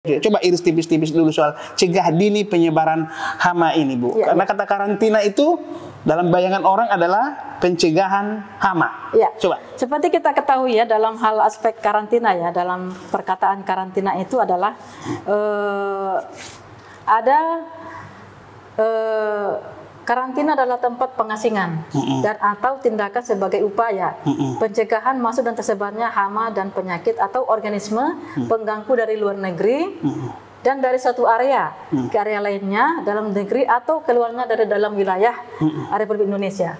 Coba iris tipis-tipis dulu soal cegah dini penyebaran hama ini, Bu. Ya, Karena kata karantina itu dalam bayangan orang adalah pencegahan hama. Ya. Coba. Seperti kita ketahui ya, dalam hal aspek karantina ya, dalam perkataan karantina itu adalah karantina adalah tempat pengasingan dan atau tindakan sebagai upaya pencegahan masuk dan tersebarnya hama dan penyakit atau organisme pengganggu dari luar negeri dan dari suatu area ke area lainnya dalam negeri atau keluarnya dari dalam wilayah Republik Indonesia.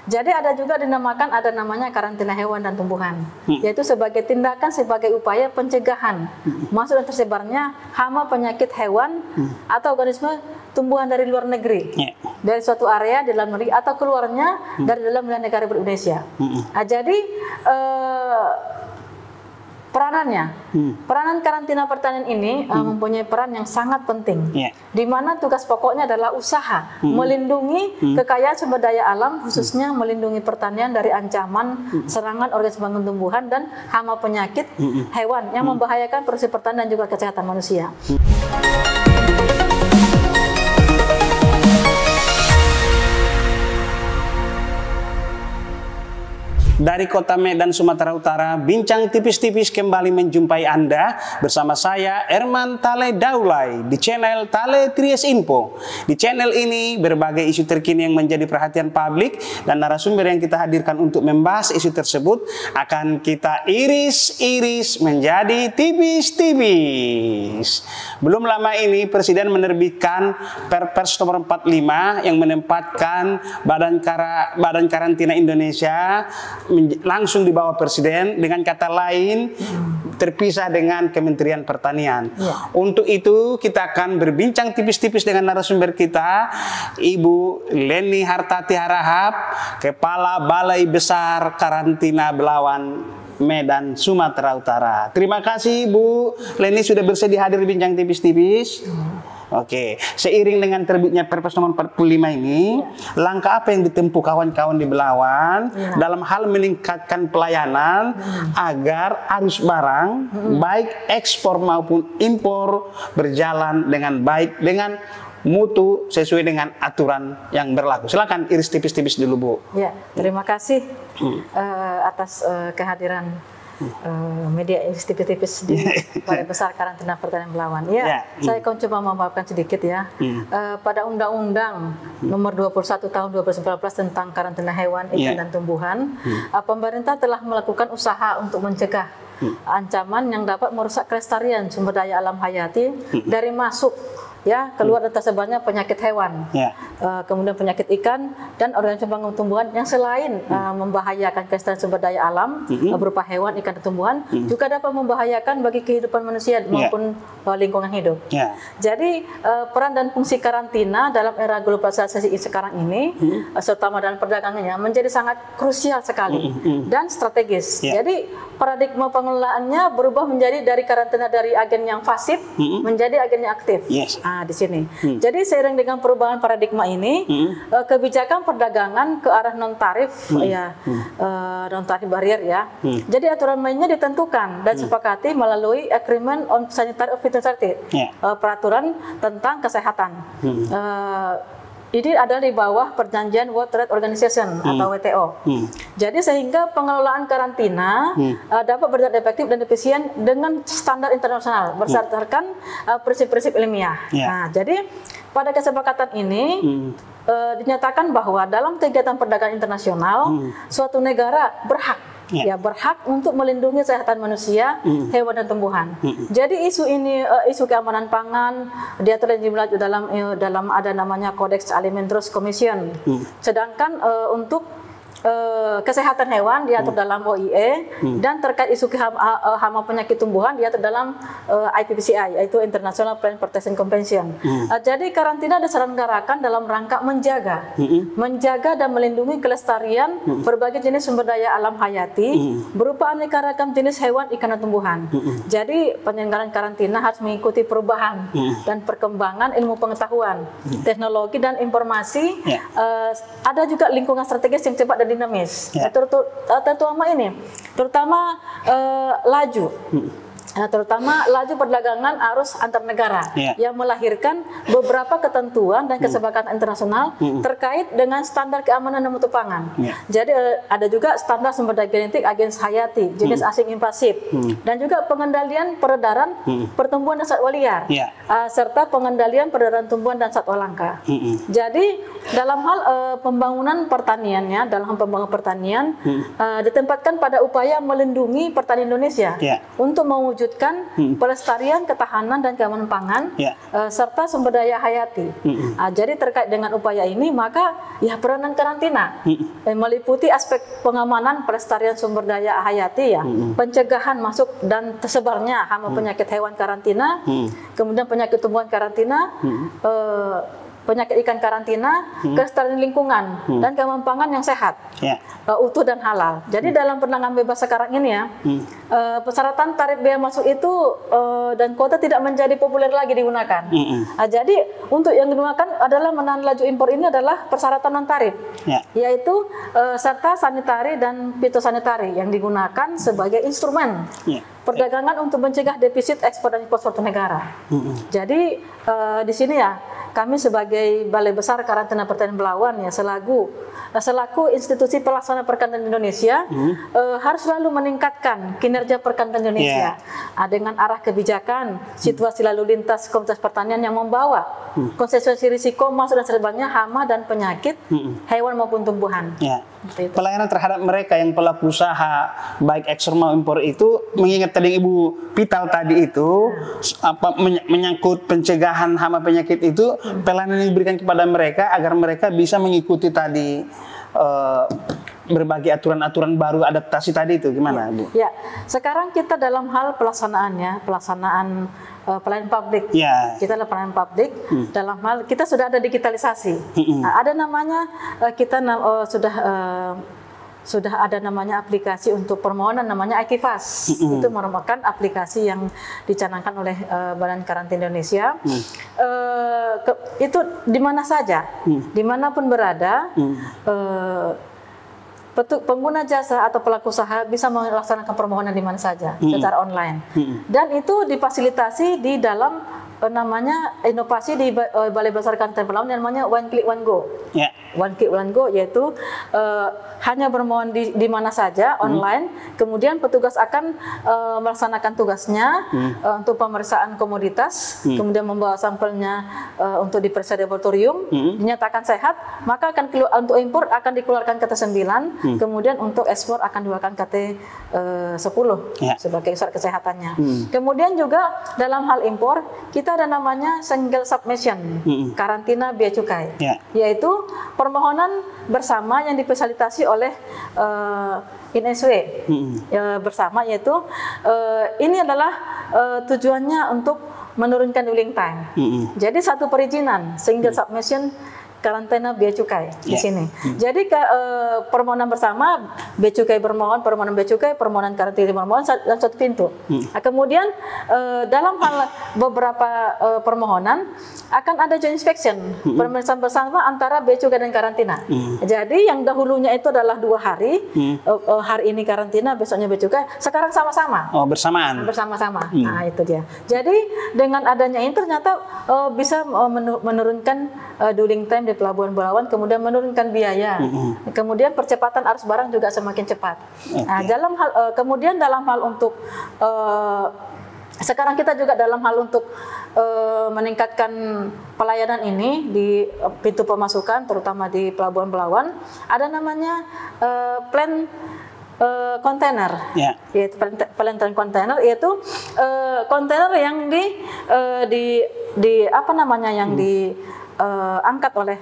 Jadi ada juga ada namanya karantina hewan dan tumbuhan, yaitu sebagai tindakan sebagai upaya pencegahan masuk dan tersebarnya hama penyakit hewan atau organisme tumbuhan dari luar negeri, dari suatu area di dalam negeri atau keluarnya dari dalam wilayah negara Republik Indonesia. Jadi peranan karantina pertanian ini mempunyai peran yang sangat penting, di mana tugas pokoknya adalah usaha melindungi kekayaan sumber daya alam, khususnya melindungi pertanian dari ancaman serangan organisme tumbuhan dan hama penyakit hewan yang membahayakan produksi pertanian dan juga kesehatan manusia. Dari kota Medan, Sumatera Utara, bincang tipis-tipis kembali menjumpai Anda bersama saya, Erman Tale Daulay, di channel Tale Tries Info. Di channel ini, berbagai isu terkini yang menjadi perhatian publik dan narasumber yang kita hadirkan untuk membahas isu tersebut akan kita iris-iris menjadi tipis-tipis. Belum lama ini, Presiden menerbitkan Perpres nomor 45 yang menempatkan Badan Karantina Indonesia langsung di bawah Presiden, dengan kata lain terpisah dengan Kementerian Pertanian. Untuk itu kita akan berbincang tipis-tipis dengan narasumber kita, Ibu Leni Hartati Harahap, Kepala Balai Besar Karantina Belawan Medan, Sumatera Utara. Terima kasih Bu Leni sudah bersedia hadir di bincang tipis-tipis. Oke, seiring dengan terbitnya Perpres nomor 45 ini, langkah apa yang ditempuh kawan-kawan di Belawan dalam hal meningkatkan pelayanan agar arus barang, baik ekspor maupun impor, berjalan dengan baik, dengan mutu sesuai dengan aturan yang berlaku. Silakan iris tipis-tipis dulu, Bu. Ya, terima kasih atas kehadiran media tipis-tipis di Balai Besar Karantina Pertanian Belawan. Saya akan coba memaparkan sedikit ya. Pada Undang-Undang Nomor 21 Tahun 2019 tentang karantina hewan, ikan dan tumbuhan, pemerintah telah melakukan usaha untuk mencegah ancaman yang dapat merusak kelestarian sumber daya alam hayati dari masuk keluar dan tersebarnya penyakit hewan, kemudian penyakit ikan dan organisme tumbuhan yang selain membahayakan kelestarian sumber daya alam berupa hewan, ikan, dan tumbuhan, juga dapat membahayakan bagi kehidupan manusia maupun lingkungan hidup. Jadi peran dan fungsi karantina dalam era globalisasi sekarang ini, terutama dalam perdagangannya, menjadi sangat krusial sekali dan strategis. Jadi paradigma pengelolaannya berubah menjadi dari karantina dari agen yang pasif menjadi agen yang aktif. Di sini. Jadi seiring dengan perubahan paradigma ini, kebijakan perdagangan ke arah non tarif, non tarif barrier Jadi aturan mainnya ditentukan dan sepakati melalui Agreement on Sanitary Phytosanitary, peraturan tentang kesehatan. Ini adalah di bawah perjanjian World Trade Organization atau WTO. Jadi sehingga pengelolaan karantina dapat berjalan efektif dan efisien dengan standar internasional berdasarkan prinsip-prinsip ilmiah. Nah, jadi pada kesepakatan ini dinyatakan bahwa dalam kegiatan perdagangan internasional, suatu negara berhak untuk melindungi kesehatan manusia, hewan dan tumbuhan. Jadi isu ini, isu keamanan pangan diatur dalam ada namanya Codex Alimentarius Commission. Sedangkan untuk kesehatan hewan diatur dalam OIE dan terkait isu hama penyakit tumbuhan diatur dalam IPPCI, yaitu International Plant Protection Convention. Jadi karantina diselenggarakan dalam rangka menjaga dan melindungi kelestarian berbagai jenis sumber daya alam hayati berupa aneka ragam jenis hewan, ikan, dan tumbuhan. Jadi penyelenggaraan karantina harus mengikuti perubahan dan perkembangan ilmu pengetahuan, teknologi dan informasi. Ada juga lingkungan strategis yang cepat dan dinamis, terutama laju. terutama laju perdagangan arus antar negara yang melahirkan beberapa ketentuan dan kesepakatan internasional terkait dengan standar keamanan dan mutu pangan. Jadi ada juga standar sumber daya genetik agens hayati, jenis asing invasif, dan juga pengendalian peredaran pertumbuhan dan satwa liar, serta pengendalian peredaran tumbuhan dan satwa langka. Jadi dalam hal pembangunan pertaniannya, dalam pembangunan pertanian ditempatkan pada upaya melindungi petani Indonesia untuk mewujudkan pelestarian, ketahanan dan keamanan pangan serta sumber daya hayati. Jadi terkait dengan upaya ini, maka ya peranan karantina meliputi aspek pengamanan pelestarian sumber daya hayati, pencegahan masuk dan tersebarnya hama penyakit hewan karantina, kemudian penyakit tumbuhan karantina, penyakit ikan karantina, kelestarian lingkungan, dan keamanan pangan yang sehat, utuh dan halal. Jadi dalam penanganan bebas sekarang ini persyaratan tarif biaya masuk itu dan kuota tidak menjadi populer lagi digunakan. Jadi untuk yang digunakan adalah menahan laju impor ini adalah persyaratan non tarif, yaitu serta sanitari dan fitosanitari yang digunakan sebagai instrumen perdagangan untuk mencegah defisit ekspor dan impor suatu negara. Jadi di sini kami sebagai Balai Besar Karantina Pertanian Belawan selaku institusi pelaksana perkantoran Indonesia harus selalu meningkatkan kinerja perkantoran Indonesia dengan arah kebijakan, situasi lalu lintas komunitas pertanian yang membawa konsekuensi risiko masuk dan serbannya hama dan penyakit hewan maupun tumbuhan. Pelayanan terhadap mereka yang pelaku usaha baik ekspor maupun impor itu, mengingat tadi Ibu Pital tadi itu menyangkut pencegahan hama penyakit itu, pelayanan yang diberikan kepada mereka agar mereka bisa mengikuti tadi berbagai aturan-aturan baru adaptasi tadi itu gimana, Bu? Sekarang kita dalam hal pelaksanaan pelayanan publik. Kita adalah pelayanan publik dalam hal kita sudah ada digitalisasi. Ada namanya kita sudah ada namanya aplikasi untuk permohonan namanya iKIFAS. Itu merupakan aplikasi yang dicanangkan oleh Badan Karantina Indonesia. Itu di mana saja, dimanapun berada, pengguna jasa atau pelaku usaha bisa melaksanakan permohonan di mana saja secara online. Dan itu difasilitasi di dalam namanya inovasi di Balai Besar Karantina Belawan yang namanya One Click One Go. One Click One Go yaitu hanya bermohon di mana saja online, kemudian petugas akan melaksanakan tugasnya untuk pemeriksaan komoditas, kemudian membawa sampelnya untuk diperiksa di laboratorium, dinyatakan sehat, maka akan untuk impor akan dikeluarkan KT9, kemudian untuk ekspor akan dikeluarkan KT10 sebagai surat kesehatannya. Kemudian juga dalam hal impor kita ada namanya single submission karantina bea cukai, yaitu permohonan bersama yang difasilitasi oleh INSW bersama, yaitu ini adalah tujuannya untuk menurunkan dwelling time. Jadi satu perizinan single submission karantina bea cukai di sini. Jadi permohonan bersama, bea cukai bermohon, permohonan bea cukai, permohonan karantina bermohon dalam satu pintu. Kemudian dalam hal beberapa permohonan akan ada joint inspection, pemeriksaan bersama antara bea cukai dan karantina. Jadi yang dahulunya itu adalah 2 hari, hari ini karantina, besoknya bea cukai, sekarang sama-sama. Bersamaan. Bersama-sama. Nah itu dia. Jadi dengan adanya ini ternyata bisa menurunkan dwelling time di Pelabuhan Belawan, kemudian menurunkan biaya, kemudian percepatan arus barang juga semakin cepat. Nah, dalam hal kemudian dalam hal untuk sekarang kita juga dalam hal untuk meningkatkan pelayanan ini di pintu pemasukan, terutama di Pelabuhan Belawan, ada namanya plan kontainer, yaitu plan kontainer, yaitu kontainer yang diangkat oleh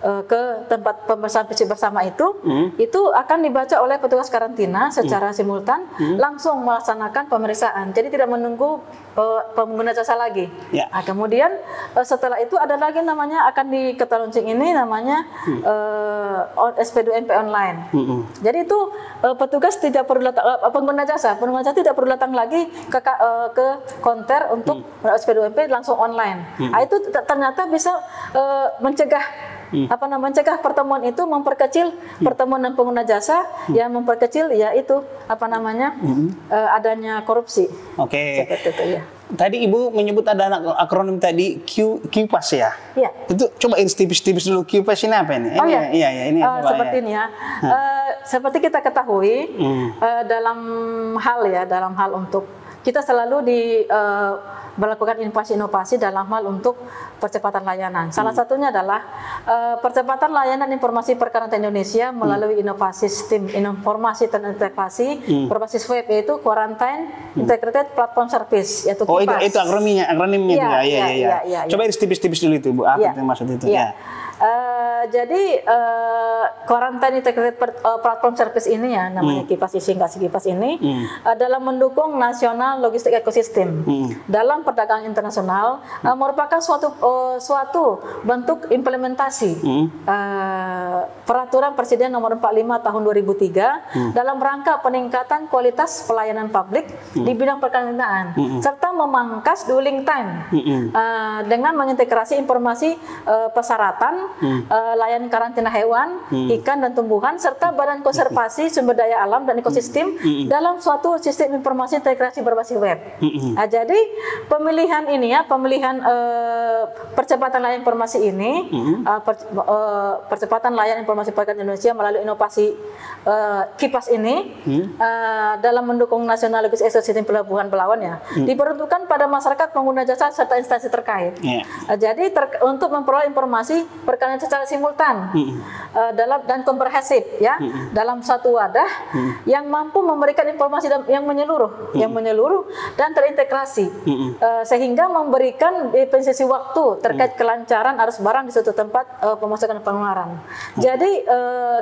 ke tempat pemeriksaan fisik bersama itu akan dibaca oleh petugas karantina secara simultan, langsung melaksanakan pemeriksaan. Jadi tidak menunggu pengguna jasa lagi. Nah, kemudian setelah itu ada lagi namanya akan kita launching ini namanya SP2MP online. Jadi itu petugas tidak perlu datang, pengguna jasa tidak perlu datang lagi ke konter untuk SP2MP, langsung online. Nah, itu ternyata bisa mencegah mencegah pertemuan itu, memperkecil pertemuan dan pengguna jasa, yang memperkecil ya itu adanya korupsi. Oke. Seperti itu ya. Tadi Ibu menyebut ada akronim tadi QPAS ya? Iya. Itu coba iris tipis-tipis dulu, QPAS ini apa ini? Oh iya. Iya, ini seperti ini ya. Seperti kita ketahui dalam hal untuk kita selalu melakukan inovasi dalam hal untuk percepatan layanan. Salah satunya adalah percepatan layanan informasi perkarantinaan Indonesia melalui inovasi sistem informasi terintegrasi berbasis web, yaitu Quarantine Integrated Platform Service, yaitu QPAS. Itu akronimnya itu ya. Iya. Coba iris tipis-tipis dulu itu, Bu. Apa yang maksud itu? Ya. Jadi Quarantine Integrated Platform Service ini ya, namanya QPAS, singkat QPAS ini dalam mendukung nasional logistik ekosistem dalam perdagangan internasional, merupakan suatu bentuk implementasi peraturan Presiden nomor 45 tahun 2003 dalam rangka peningkatan kualitas pelayanan publik di bidang perkarantinaan serta memangkas dwelling time dengan mengintegrasi informasi persyaratan layanan karantina hewan, ikan dan tumbuhan serta badan konservasi sumber daya alam dan ekosistem dalam suatu sistem informasi integrasi berbasis web. Jadi pemilihan percepatan layanan informasi ini, percepatan layanan informasi perkarantinaan Indonesia melalui inovasi QPAS ini dalam mendukung nasional logistik ekosistem pelabuhan Belawan ya, diperuntukkan pada masyarakat pengguna jasa serta instansi terkait. Jadi untuk memperoleh informasi perkarantinaan secara simultan dan komprehensif ya, dalam satu wadah yang mampu memberikan informasi yang menyeluruh dan terintegrasi sehingga memberikan dispensasi waktu terkait kelancaran arus barang di suatu tempat pemasukan dan pengeluaran. Jadi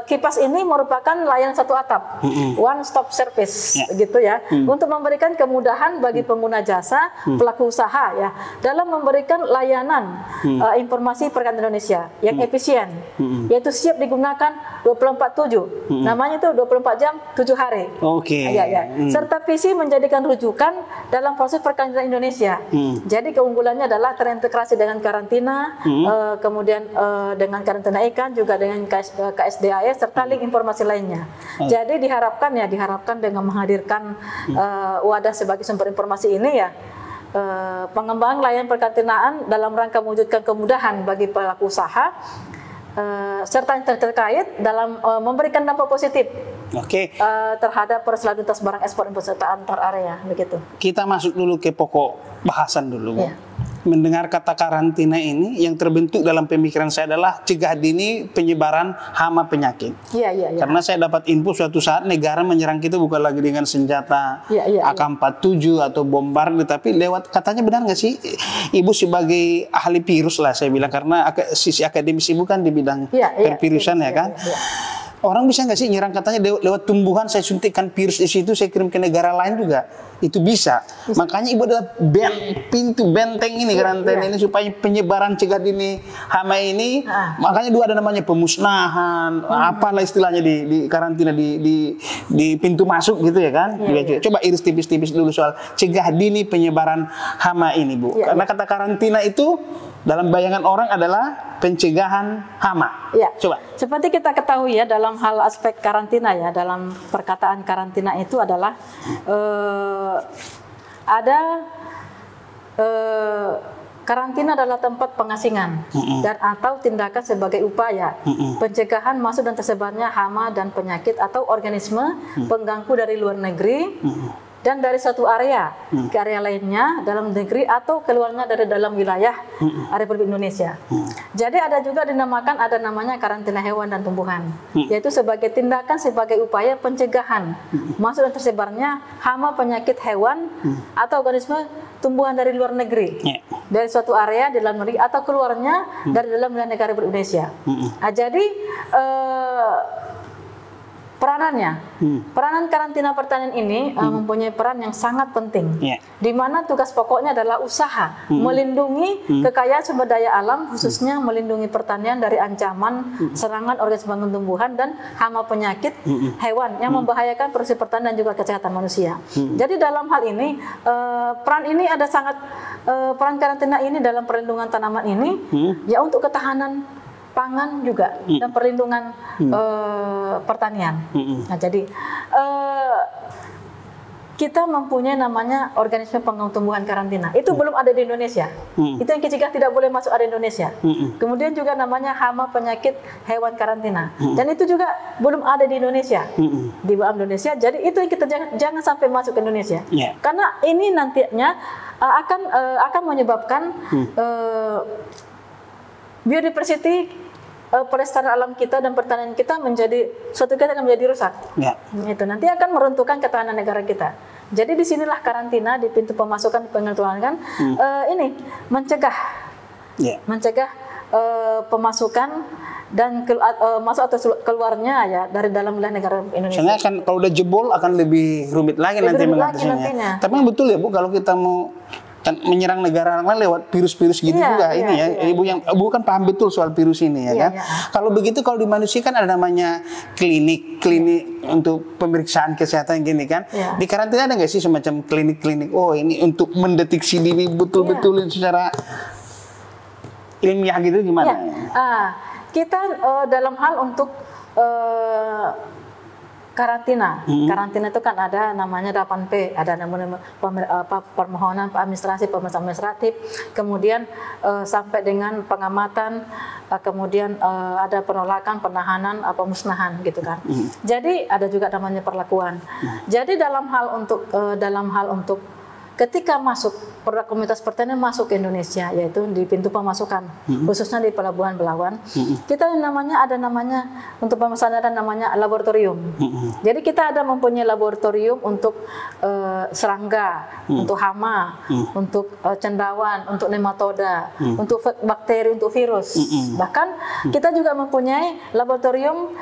QPAS ini merupakan layanan satu atap, one stop service gitu ya, untuk memberikan kemudahan bagi pengguna jasa, pelaku usaha ya, dalam memberikan layanan informasi perkarantinaan Indonesia yang efisien, yaitu siap digunakan 24/7. Namanya itu 24 jam 7 hari. Oke. Serta visi menjadikan rujukan dalam proses perkarantinaan Indonesia. Jadi keunggulannya adalah terintegrasi dengan karantina, kemudian dengan karantina ikan, juga dengan KSDAS serta link informasi lainnya. Jadi diharapkan dengan menghadirkan wadah sebagai sumber informasi ini ya, pengembangan layanan perkarantinaan dalam rangka mewujudkan kemudahan bagi pelaku usaha serta terkait dalam memberikan dampak positif terhadap arus lalu lintas barang ekspor impor serta antar area begitu. Kita masuk dulu ke pokok bahasan dulu, Bu. Mendengar kata karantina ini, yang terbentuk dalam pemikiran saya adalah cegah dini penyebaran hama penyakit. Karena saya dapat info suatu saat negara menyerang kita bukan lagi dengan senjata AK-47 atau bombardir, tapi lewat, katanya benar nggak sih Ibu sebagai ahli virus lah saya bilang, karena sisi akademis Ibu kan di bidang pervirusan ya kan. Orang bisa nggak sih nyerang katanya lewat tumbuhan, saya suntikkan virus di situ, saya kirim ke negara lain juga, itu bisa. Makanya Ibu adalah pintu benteng ini karantina ini supaya penyebaran cegah dini hama ini. Makanya dua ada namanya pemusnahan, apalah istilahnya di karantina di pintu masuk gitu ya kan. Coba iris tipis-tipis dulu soal cegah dini penyebaran hama ini, Bu. Karena kata karantina itu dalam bayangan orang adalah pencegahan hama. Coba. Seperti kita ketahui ya, dalam hal aspek karantina ya, dalam perkataan karantina itu adalah karantina adalah tempat pengasingan dan atau tindakan sebagai upaya pencegahan masuk dan tersebarnya hama dan penyakit atau organisme pengganggu dari luar negeri dan dari suatu area ke area lainnya dalam negeri atau keluarnya dari dalam wilayah Republik Indonesia. Jadi ada juga namanya karantina hewan dan tumbuhan, yaitu sebagai tindakan sebagai upaya pencegahan masuk dan tersebarnya hama penyakit hewan atau organisme tumbuhan dari luar negeri, dari suatu area di dalam negeri atau keluarnya dari dalam wilayah negara Republik Indonesia. Jadi peranan karantina pertanian ini mempunyai peran yang sangat penting, di mana tugas pokoknya adalah usaha melindungi kekayaan sumber daya alam, khususnya melindungi pertanian dari ancaman serangan organisme tumbuhan dan hama penyakit hewan yang membahayakan produksi pertanian dan juga kesehatan manusia. Jadi dalam hal ini peran karantina ini dalam perlindungan tanaman ini ya untuk ketahanan pangan juga dan perlindungan pertanian. Nah, jadi kita mempunyai namanya organisme pengembangan tumbuhan karantina. Itu belum ada di Indonesia. Itu yang dicegah tidak boleh masuk ada di Indonesia. Kemudian juga namanya hama penyakit hewan karantina. Dan itu juga belum ada di Indonesia. Di bawah Indonesia. Jadi itu yang kita jangan sampai masuk ke Indonesia. Karena ini nantinya akan menyebabkan biodiversity, pelestarian alam kita dan pertanian kita menjadi suatu ketika akan menjadi rusak. Itu nanti akan meruntuhkan ketahanan negara kita. Jadi disinilah karantina di pintu pemasukan pengeluaran ini mencegah pemasukan dan masuk atau keluarnya ya dari dalam wilayah negara Indonesia. Soalnya kan kalau udah jebol akan lebih rumit lagi nanti mengatasinya. Tapi betul ya Bu, kalau kita mau menyerang negara lain lewat virus-virus gitu juga ini ya. Ibu kan paham betul soal virus ini ya kan. Kalau begitu kalau di manusia kan ada namanya klinik untuk pemeriksaan kesehatan gini kan. Di karantina ada nggak sih semacam klinik-klinik? Oh ini untuk mendeteksi diri betul-betul secara ilmiah gitu gimana? Kita dalam hal untuk karantina. Karantina itu kan ada namanya 8P, ada namanya permohonan administrasi, pemeriksaan administratif, kemudian sampai dengan pengamatan, kemudian ada penolakan, penahanan, pemusnahan gitu kan. Jadi ada juga namanya perlakuan. Jadi dalam hal untuk ketika masuk produk komunitas pertanian masuk ke Indonesia, yaitu di pintu pemasukan, khususnya di Pelabuhan Belawan, kita ada namanya untuk pemasaran ada namanya laboratorium. Jadi kita ada mempunyai laboratorium untuk serangga, untuk hama, untuk cendawan, untuk nematoda, untuk bakteri, untuk virus. Bahkan kita juga mempunyai laboratorium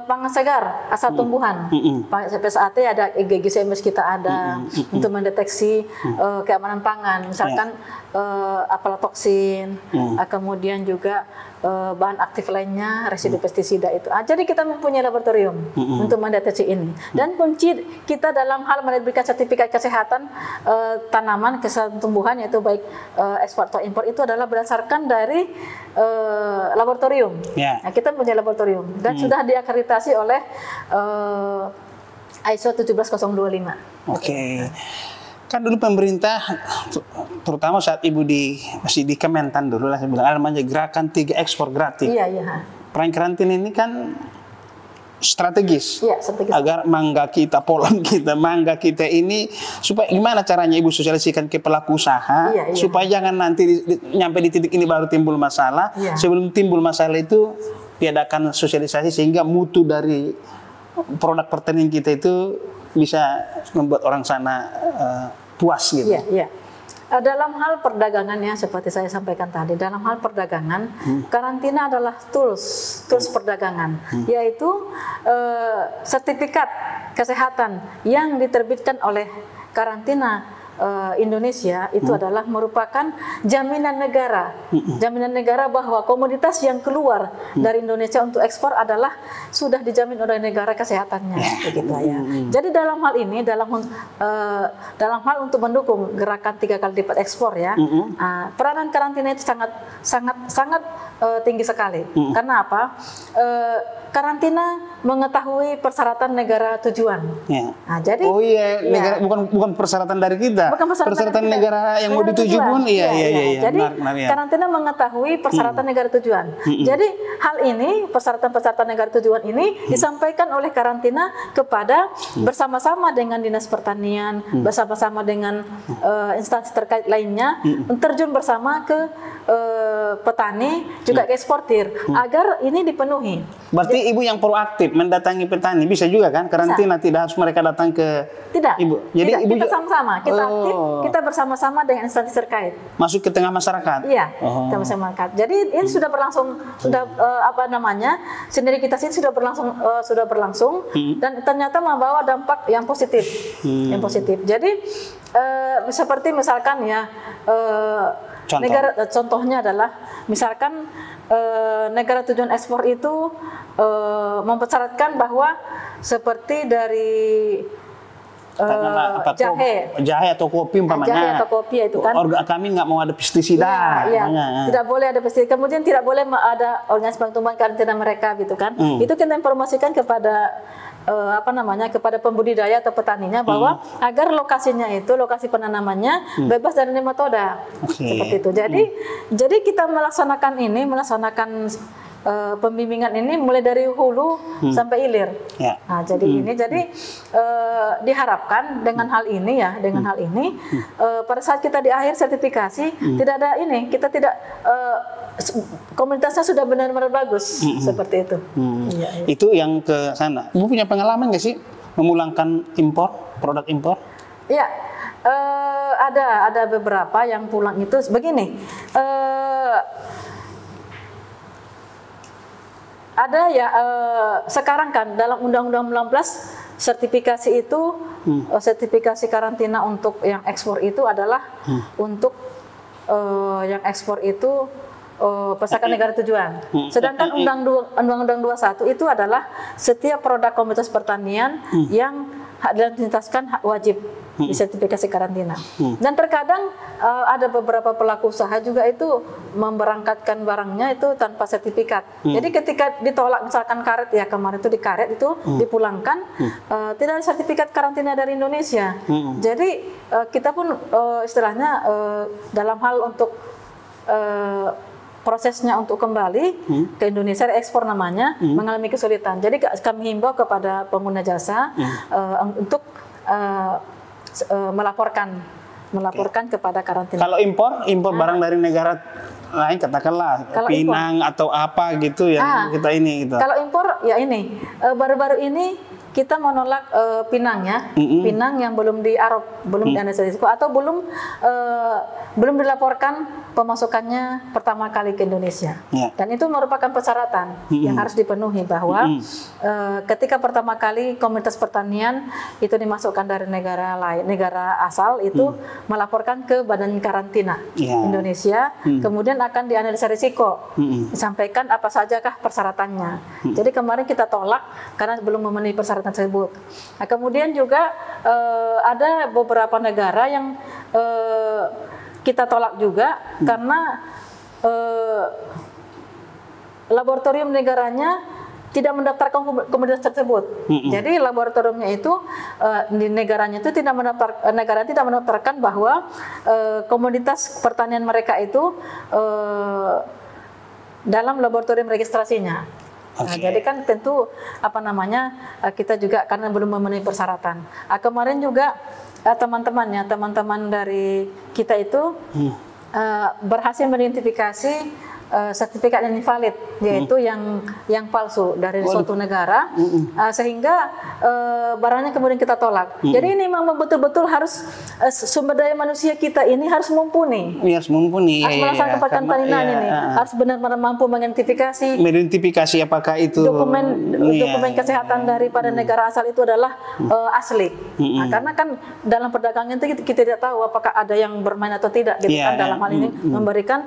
pangan segar asal tumbuhan. PSAT ada, GGCMS kita ada untuk mendeteksi keamanan pangan, misalkan aflatoksin, kemudian juga bahan aktif lainnya, residu pestisida itu. Jadi kita mempunyai laboratorium untuk mendeteksi ini. Dan kunci kita dalam hal menerbitkan sertifikat kesehatan tanaman, kesehatan tumbuhan, yaitu baik ekspor atau impor, itu adalah berdasarkan dari laboratorium. Nah, kita mempunyai laboratorium dan sudah diakreditasi oleh ISO 17025. Kan dulu pemerintah, terutama saat Ibu masih di Kementan dulu lah, saya bilang, namanya Gerakan 3 Ekspor Gratis. Peran karantina ini kan strategis, agar mangga kita, polan kita, mangga kita ini, supaya gimana caranya Ibu sosialisasikan ke pelaku usaha, supaya jangan nanti nyampe di titik ini baru timbul masalah. Sebelum timbul masalah itu diadakan sosialisasi sehingga mutu dari produk pertanian kita itu bisa membuat orang sana puas gitu. Dalam hal perdagangannya seperti saya sampaikan tadi, dalam hal perdagangan, karantina adalah tools perdagangan, yaitu sertifikat kesehatan yang diterbitkan oleh karantina Indonesia itu adalah merupakan jaminan negara bahwa komoditas yang keluar dari Indonesia untuk ekspor adalah sudah dijamin oleh negara kesehatannya, begitu ya. Jadi dalam hal ini, dalam hal untuk mendukung gerakan 3 kali lipat ekspor ya, peranan karantina itu sangat tinggi sekali. Karena apa? Karantina mengetahui persyaratan negara tujuan. Jadi negara bukan persyaratan dari kita. Persyaratan negara yang mau dituju pun Jadi karantina mengetahui persyaratan negara tujuan. Jadi hal ini, persyaratan negara tujuan ini disampaikan oleh karantina kepada bersama-sama dengan Dinas Pertanian, bersama-sama dengan instansi terkait lainnya, terjun bersama ke petani, juga ke eksportir, agar ini dipenuhi. Berarti Ibu yang proaktif mendatangi petani bisa juga kan? Karantina tidak harus mereka datang ke Ibu. Jadi Ibu kita sama-sama, kita aktif, kita bersama-sama dengan instansi terkait. Masuk ke tengah masyarakat. Kita bersama masyarakat. Jadi ini sudah berlangsung, sinergitas ini sudah berlangsung, dan ternyata membawa dampak yang positif, Jadi seperti misalkan ya, contohnya adalah misalkan negara tujuan ekspor itu mempersyaratkan bahwa seperti dari jahe atau kopi umpamanya. Jahe atau kopi itu kan. Kami nggak mau ada pestisida. Tidak boleh ada pestisida. Kemudian tidak boleh ada organisme tumbuhan karantina mereka gitu kan. Itu kita informasikan kepada kepada pembudidaya atau petaninya bahwa agar lokasinya itu, lokasi penanamannya bebas dari nematoda. Seperti itu. Jadi kita melaksanakan pembimbingan ini mulai dari hulu sampai hilir. Nah, jadi diharapkan dengan hal ini pada saat kita di akhir sertifikasi tidak ada kita tidak komunitasnya sudah benar-benar bagus seperti itu. Itu yang ke sana. Ibu punya pengalaman nggak sih memulangkan produk impor? Iya, ada beberapa yang pulang itu begini. Ada ya sekarang kan dalam Undang-Undang 19 sertifikasi itu sertifikasi karantina untuk yang ekspor itu adalah untuk yang ekspor itu persakan negara tujuan. Sedangkan Undang-Undang 21 itu adalah setiap produk komoditas pertanian yang dituntaskan wajib disertifikasi karantina. Dan terkadang ada beberapa pelaku usaha juga itu memberangkatkan barangnya itu tanpa sertifikat. Jadi ketika ditolak misalkan karet ya kemarin itu di karet itu dipulangkan tidak ada sertifikat karantina dari Indonesia. Jadi kita pun istilahnya dalam hal untuk prosesnya untuk kembali ke Indonesia ekspor namanya mengalami kesulitan. Jadi kami himbau kepada pengguna jasa untuk melaporkan kepada karantina. Kalau impor barang dari negara lain katakanlah Pinang atau apa gitu yang kita ini gitu. Kalau impor ya ini baru-baru ini kita menolak Pinang ya, Pinang yang belum diarop, belum dianalisis risiko atau belum dilaporkan pemasukannya pertama kali ke Indonesia. Dan itu merupakan persyaratan yang harus dipenuhi bahwa ketika pertama kali komunitas pertanian itu dimasukkan dari negara lain, negara asal itu melaporkan ke Badan Karantina Indonesia, kemudian akan dianalisa risiko, disampaikan apa sajakah persyaratannya. Jadi kemarin kita tolak karena belum memenuhi persyaratan tersebut. Nah, kemudian juga ada beberapa negara yang kita tolak juga karena laboratorium negaranya tidak mendaftarkan komoditas tersebut. Jadi laboratoriumnya itu di negaranya itu negara tidak mendaftarkan bahwa komoditas pertanian mereka itu dalam laboratorium registrasinya. Nah, jadi kan tentu kita juga karena belum memenuhi persyaratan. Kemarin juga teman-teman dari kita itu berhasil mengidentifikasi sertifikat yang invalid, yaitu yang palsu dari suatu negara, sehingga barangnya kemudian kita tolak. Jadi ini memang betul-betul harus sumber daya manusia kita ini harus mumpuni. Harus mumpuni. Harus melaksanakan pertanian ini, harus benar-benar mampu mengidentifikasi apakah itu dokumen kesehatan daripada negara asal itu adalah asli. Nah, karena kan dalam perdagangan itu kita tidak tahu apakah ada yang bermain atau tidak, gitu kan dalam hal ini memberikan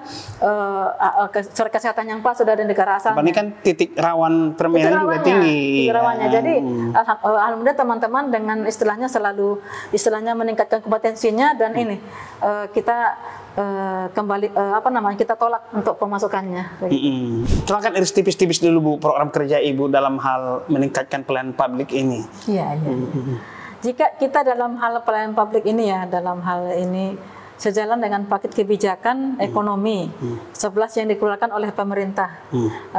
surat kesehatan yang palsu dari negara asal. Ini kan titik rawan permainan juga tinggi. Titik rawannya. Jadi alhamdulillah teman-teman dengan istilahnya meningkatkan kompetensinya dan ini kita kembali kita tolak untuk pemasukannya. Silakan iris tipis-tipis dulu Bu program kerja Ibu dalam hal meningkatkan pelayanan publik ini. Iya. Jika kita dalam hal pelayanan publik ini dalam hal ini sejalan dengan paket kebijakan ekonomi 11 yang dikeluarkan oleh pemerintah,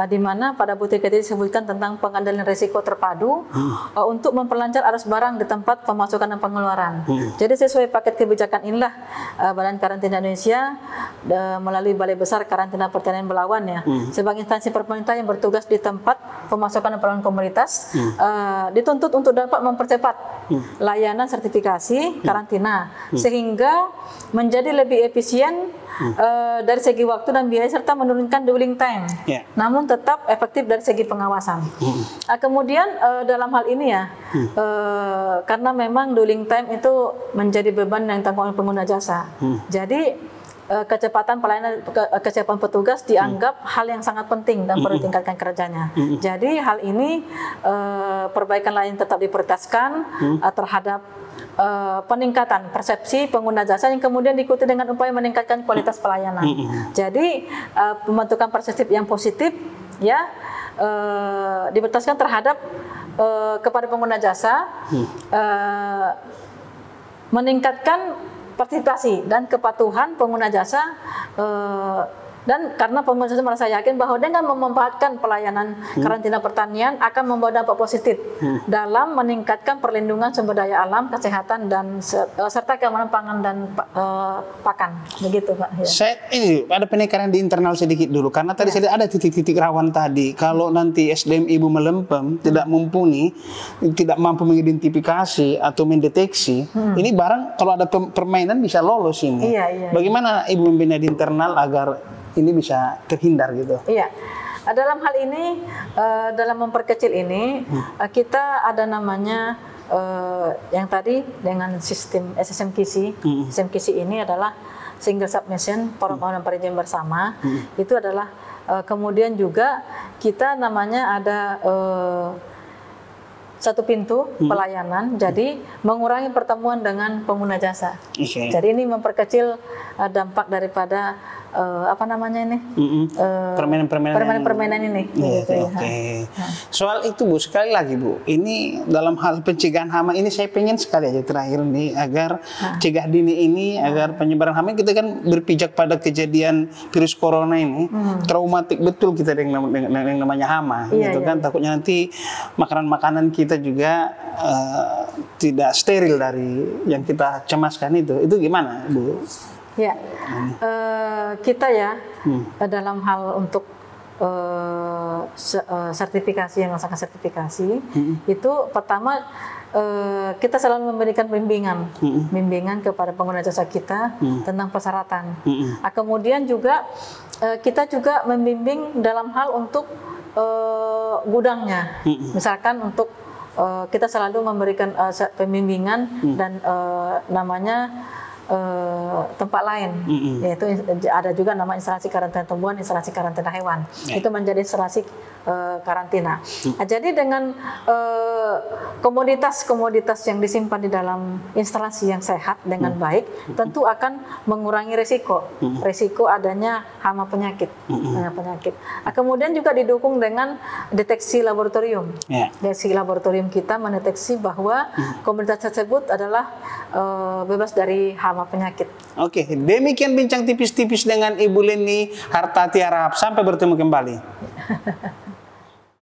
di mana pada butir ketiga disebutkan tentang pengendalian risiko terpadu untuk memperlancar arus barang di tempat pemasukan dan pengeluaran. Jadi sesuai paket kebijakan inilah Badan Karantina Indonesia melalui Balai Besar Karantina Pertanian Belawan sebagai instansi pemerintah yang bertugas di tempat pemasukan dan pengeluaran komunitas dituntut untuk dapat mempercepat layanan sertifikasi karantina sehingga menjadi lebih efisien dari segi waktu dan biaya serta menurunkan dwelling time. Namun tetap efektif dari segi pengawasan. Kemudian dalam hal ini karena memang dwelling time itu menjadi beban yang ditanggung oleh pengguna jasa. Jadi kecepatan pelayanan, kecepatan petugas dianggap hal yang sangat penting dan perlu ditingkatkan kerjanya. Jadi hal ini perbaikan lain tetap diprioritaskan terhadap peningkatan persepsi pengguna jasa yang kemudian diikuti dengan upaya meningkatkan kualitas pelayanan. Jadi pembentukan persepsi yang positif ya dibertaskan terhadap kepada pengguna jasa, meningkatkan partisipasi dan kepatuhan pengguna jasa, dan karena pengguna jasa merasa yakin bahwa dengan memanfaatkan pelayanan karantina pertanian akan membawa dampak positif dalam meningkatkan perlindungan sumber daya alam, kesehatan dan serta keamanan pangan dan pakan. Begitu Pak. Ya. Saya ini ada penekanan di internal sedikit dulu karena tadi saya lihat ada titik-titik rawan tadi. Kalau nanti SDM Ibu melempem, tidak mumpuni, tidak mampu mengidentifikasi atau mendeteksi, ini barang kalau ada permainan bisa lolos ini. Iya. Bagaimana Ibu membina di internal agar ini bisa terhindar gitu? Iya. Dalam hal ini, dalam memperkecil ini, kita ada namanya yang tadi dengan sistem SSM KISI. SSM KISI ini adalah single submission permohonan perizinan bersama. Itu adalah kemudian juga kita namanya ada satu pintu pelayanan, jadi mengurangi pertemuan dengan pengguna jasa. Jadi ini memperkecil dampak daripada apa namanya ini permainan ini. Soal itu Bu, sekali lagi Bu, ini dalam hal pencegahan hama ini saya pengen sekali aja terakhir nih agar cegah dini ini, agar penyebaran hama kita kan berpijak pada kejadian virus corona ini, traumatik betul kita dengan namanya hama, gitu kan. Takutnya nanti makanan-makanan kita juga tidak steril dari yang kita cemaskan itu gimana Bu? Ya, kita ya dalam hal untuk sertifikasi yang melaksanakan sertifikasi itu pertama kita selalu memberikan bimbingan kepada pengguna jasa kita tentang persyaratan. Kemudian juga kita juga membimbing dalam hal untuk gudangnya, misalkan untuk kita selalu memberikan pembimbingan dan namanya tempat lain, yaitu ada juga nama instalasi karantina tumbuhan, instalasi karantina hewan. Itu menjadi instalasi karantina. Jadi dengan komoditas-komoditas yang disimpan di dalam instalasi yang sehat dengan baik, tentu akan mengurangi resiko adanya hama penyakit. Kemudian juga didukung dengan deteksi laboratorium. Deteksi laboratorium kita mendeteksi bahwa komoditas tersebut adalah bebas dari hama penyakit. Oke, demikian bincang tipis-tipis dengan Ibu Leni Hartati Harahap. Sampai bertemu kembali.